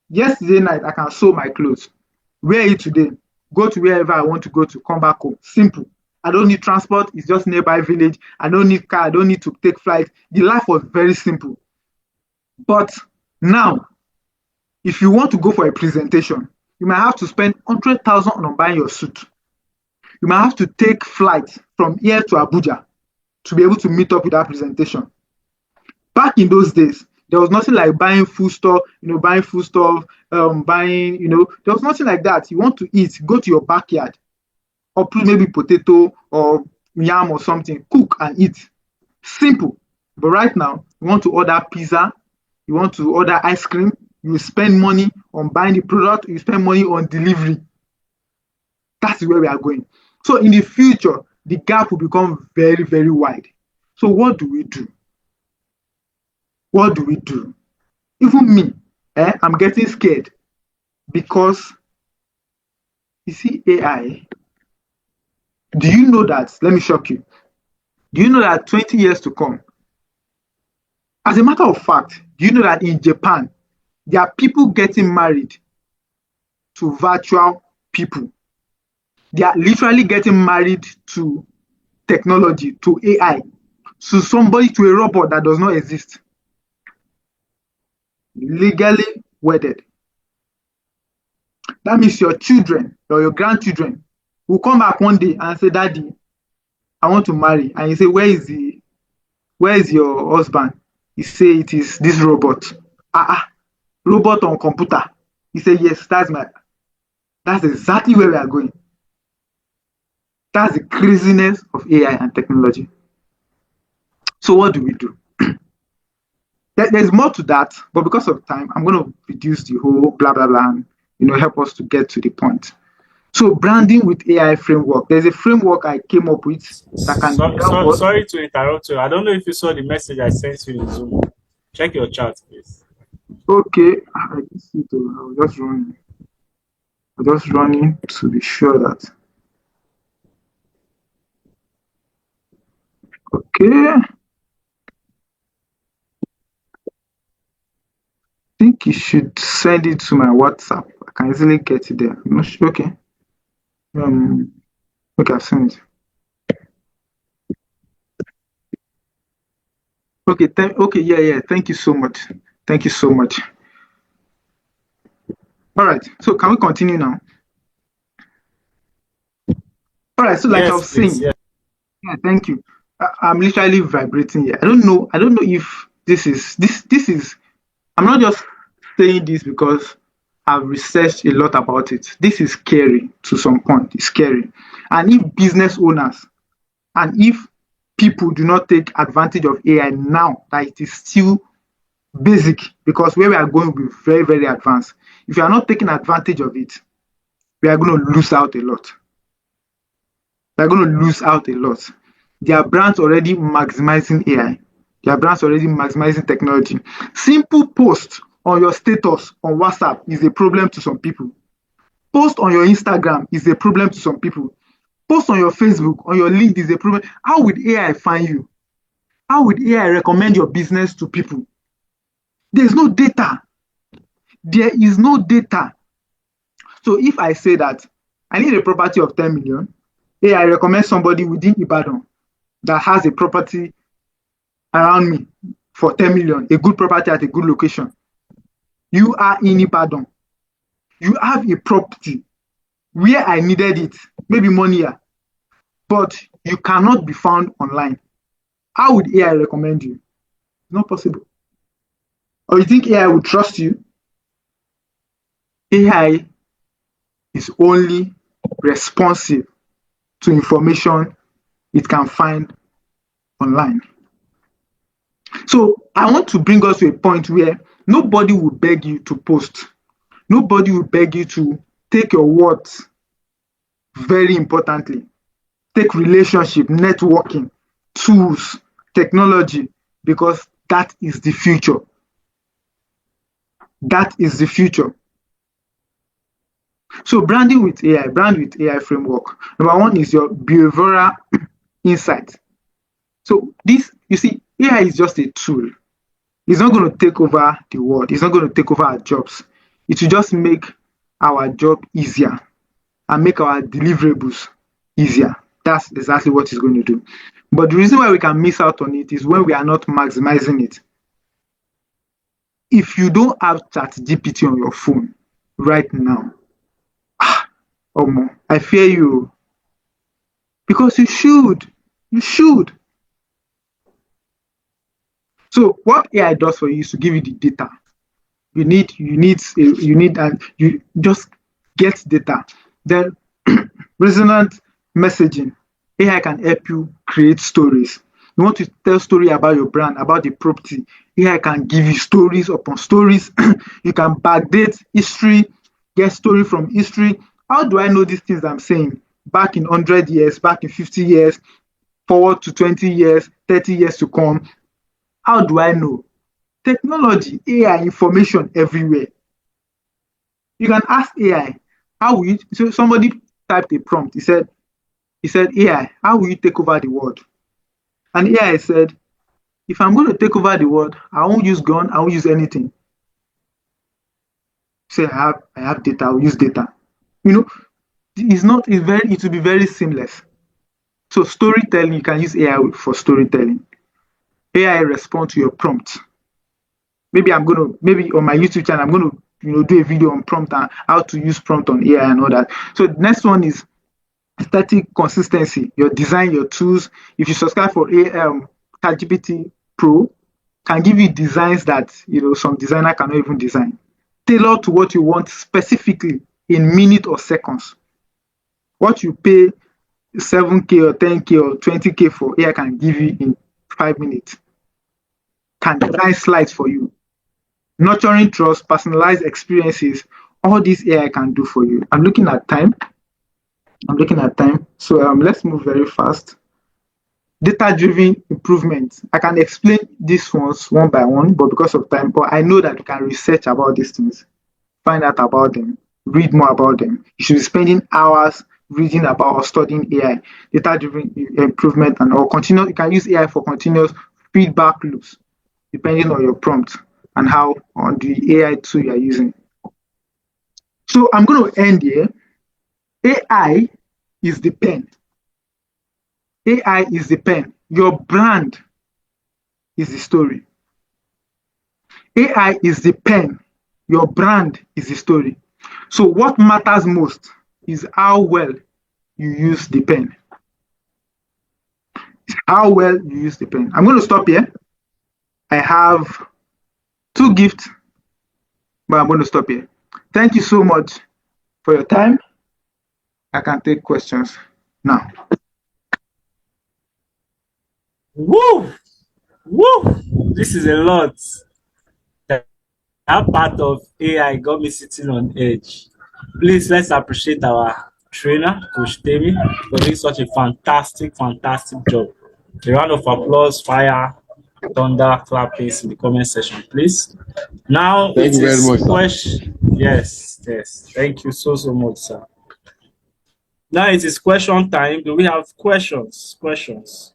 yesterday night I can sew my clothes, wear it today, go to wherever I want to go to, come back home. Simple. I don't need transport. It's just nearby village. I don't need car. I don't need to take flight. The life was very simple. But now, if you want to go for a presentation, you might have to spend 100,000 on buying your suit. You might have to take flight from here to Abuja to be able to meet up with that presentation. Back in those days, there was nothing like buying food stuff, there was nothing like that. You want to eat, go to your backyard. uproot maybe potato or yam or something, cook and eat. Simple. But right now, you want to order pizza, you want to order ice cream, you spend money on buying the product, you spend money on delivery. That's where we are going. So in the future, the gap will become very, very wide. So what do we do? What do we do? Even me, I'm getting scared because you see AI. Do you know that? Let me shock you. Do you know that 20 years to come, as a matter of fact, do you know that in Japan, there are people getting married to virtual people? They are literally getting married to technology, to AI, to somebody, to a robot that does not exist. Legally wedded. That means your children or your grandchildren will come back one day and say, Daddy, I want to marry. And you say, where is your husband? He say it is this robot. Robot on computer. He say, yes, that's exactly where we are going. That's the craziness of AI and technology. So what do we do? There's more to that, but because of time, I'm going to reduce the whole blah blah blah and help us to get to the point. So branding with AI framework. There's a framework I came up with that can help us. Sorry to interrupt you. I don't know if you saw the message I sent you in Zoom. Check your chat, please. Okay, I can see it. I was just running. To be sure that. Okay. I think you should send it to my WhatsApp. I can easily get it there. I'm not sure. Okay. Okay, I've sent it. Okay, okay, yeah. Thank you so much. Thank you so much. All right. So can we continue now? All right. So like I Yes, was please. saying, Yes. yeah, thank you. I'm literally vibrating here. I don't know if this is. I'm not just saying this because I've researched a lot about it. This is scary to some point. It's scary. And if business owners and if people do not take advantage of AI now, that it is still basic, because where we are going will be very, very advanced. If you are not taking advantage of it, we are going to lose out a lot. We are going to lose out a lot. There are brands already maximizing AI. There are brands already maximizing technology. Simple post on your status on WhatsApp is a problem to some people. Post on your Instagram is a problem to some people. Post on your Facebook, on your LinkedIn is a problem. How would AI find you? How would AI recommend your business to people? There's no data. There is no data. So if I say that I need a property of 10 million, AI recommends somebody within Ibadan that has a property around me for 10 million, a good property at a good location. You are in Ibadan. You have a property where I needed it, maybe money, but you cannot be found online. How would AI recommend you? It's not possible. Or you think AI would trust you? AI is only responsive to information it can find online. So I want to bring us to a point where nobody will beg you to post. Nobody will beg you to take your words very importantly. Take relationship, networking, tools, technology, because that is the future. That is the future. So brand with AI framework. Number one is your behavioral insight. So this, you see, AI is just a tool. It's not going to take over the world. It's not going to take over our jobs. It will just make our job easier and make our deliverables easier. That's exactly what it's going to do. But the reason why we can miss out on it is when we are not maximizing it. If you don't have ChatGPT on your phone right now, I fear you. Because you should. You should. So what AI does for you is to give you the data. You just get data. Then resonant messaging. AI can help you create stories. You want to tell story about your brand, about the property. AI can give you stories upon stories. You can backdate history, get story from history. How do I know these things I'm saying? Back in 100 years, back in 50 years, forward to 20 years, 30 years to come. How do I know? Technology, AI, information everywhere. You can ask AI, how will you, so somebody typed a prompt. He said, AI, how will you take over the world? And AI said, if I'm going to take over the world, I won't use gun, I won't use anything. Say I have data, I'll use data. You know, it will be very seamless. So storytelling, you can use AI for storytelling. AI respond to your prompt. Maybe on my YouTube channel, I'm gonna do a video on prompt and how to use prompt on AI and all that. So the next one is static consistency. Your design, your tools. If you subscribe for ChatGPT Pro, can give you designs that some designer cannot even design. Tailor to what you want specifically in minutes or seconds. What you pay 7K or 10K or 20K for, AI can give you in 5 minutes. Can design slides for you. Nurturing trust, personalized experiences. All this AI can do for you. I'm looking at time. So let's move very fast. Data-driven improvement. I can explain these ones one by one, but because of time, but I know that you can research about these things, find out about them, read more about them. You should be spending hours reading about or studying AI, data-driven improvement, and or continue. You can use AI for continuous feedback loops, depending on your prompt and how on the AI tool you are using. So I'm going to end here. AI is the pen. AI is the pen. Your brand is the story. AI is the pen. Your brand is the story. So what matters most is how well you use the pen. How well you use the pen. I'm going to stop here. I have two gifts, but I'm going to stop here. Thank you so much for your time. I can take questions now. Woo! Woo! This is a lot. That part of AI got me sitting on edge. Please let's appreciate our trainer, Coach Temi, for doing such a fantastic job. A round of applause, fire, thunder, clappings in the comment section, please. Now Thank it you very is much, sir. question. Yes. Thank you so much, sir. Now it is question time. Do we have questions? Questions.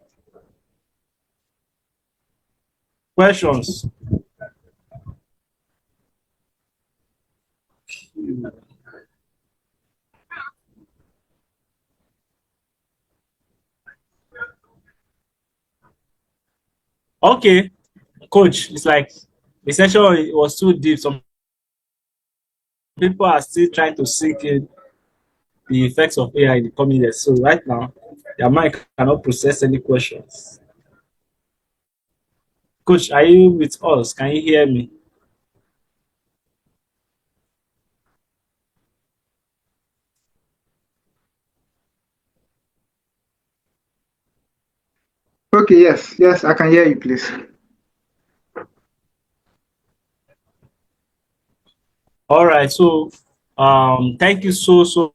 Okay, coach. It's like the session was too deep. Some people are still trying to sink in the effects of AI in the coming years. So right now, their mind cannot process any questions. Coach, are you with us? Can you hear me? Okay, yes, I can hear you, please. All right. So, thank you so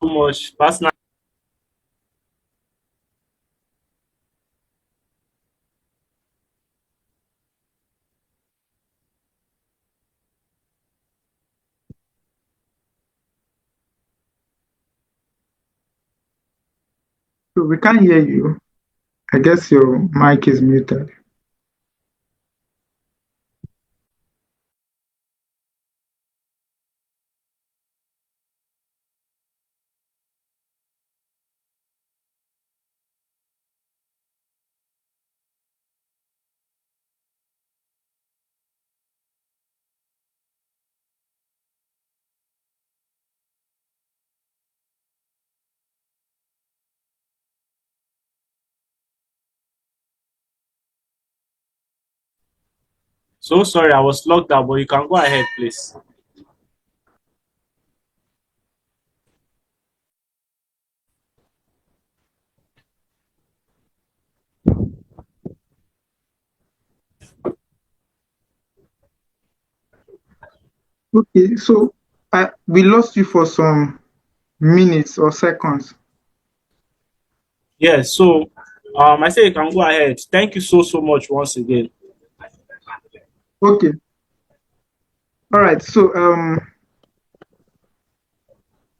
much. Personally, So we can't hear you. I guess your mic is muted. so sorry, I was locked out, but you can go ahead, please. Okay, so we lost you for some minutes or seconds. Yes, so I say you can go ahead. Thank you so much once again. Okay, all right. So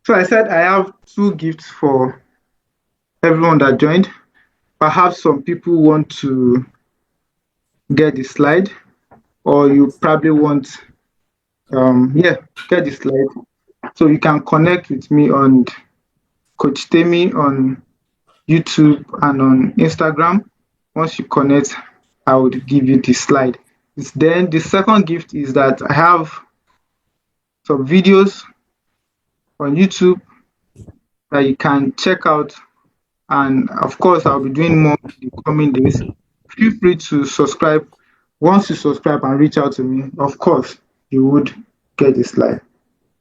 I said I have two gifts for everyone that joined. Perhaps some people want to get the slide, or you probably want yeah, get the slide. So you can connect with me on Coach Temi on YouTube and on Instagram. Once you connect, I would give you the slide. Then the second gift is that I have some videos on YouTube that you can check out. And of course, I'll be doing more in the coming days. Feel free to subscribe. Once you subscribe and reach out to me, of course, you would get the slide.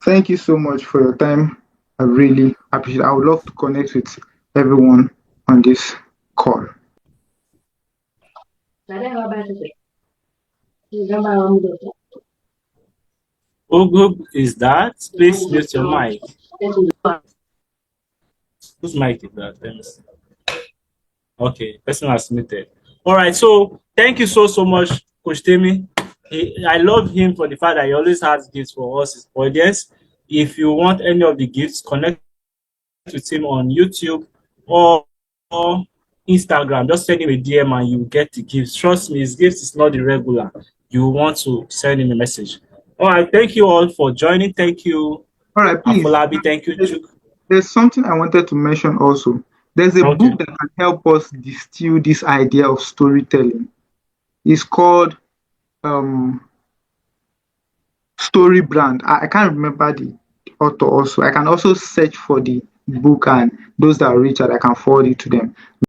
Thank you so much for your time. I really appreciate it. I would love to connect with everyone on this call. Who is that? Please mute your mic. Whose mic is that? Let me see. Okay, person has muted. All right, so thank you so much, Coach Temi. I love him for the fact that he always has gifts for us, his audience. If you want any of the gifts, connect with him on YouTube or Instagram. Just send him a DM and you get the gifts. Trust me, his gifts is not irregular. You want to send him a message. All right, thank you all for joining. Thank you, All right, please. Afolabi. Thank you, Chuk. There's something I wanted to mention also. There's a Okay. book that can help us distill this idea of storytelling. It's called Story Brand. I can't remember the author also. I can also search for the book, and those that are Richard, I can forward it to them.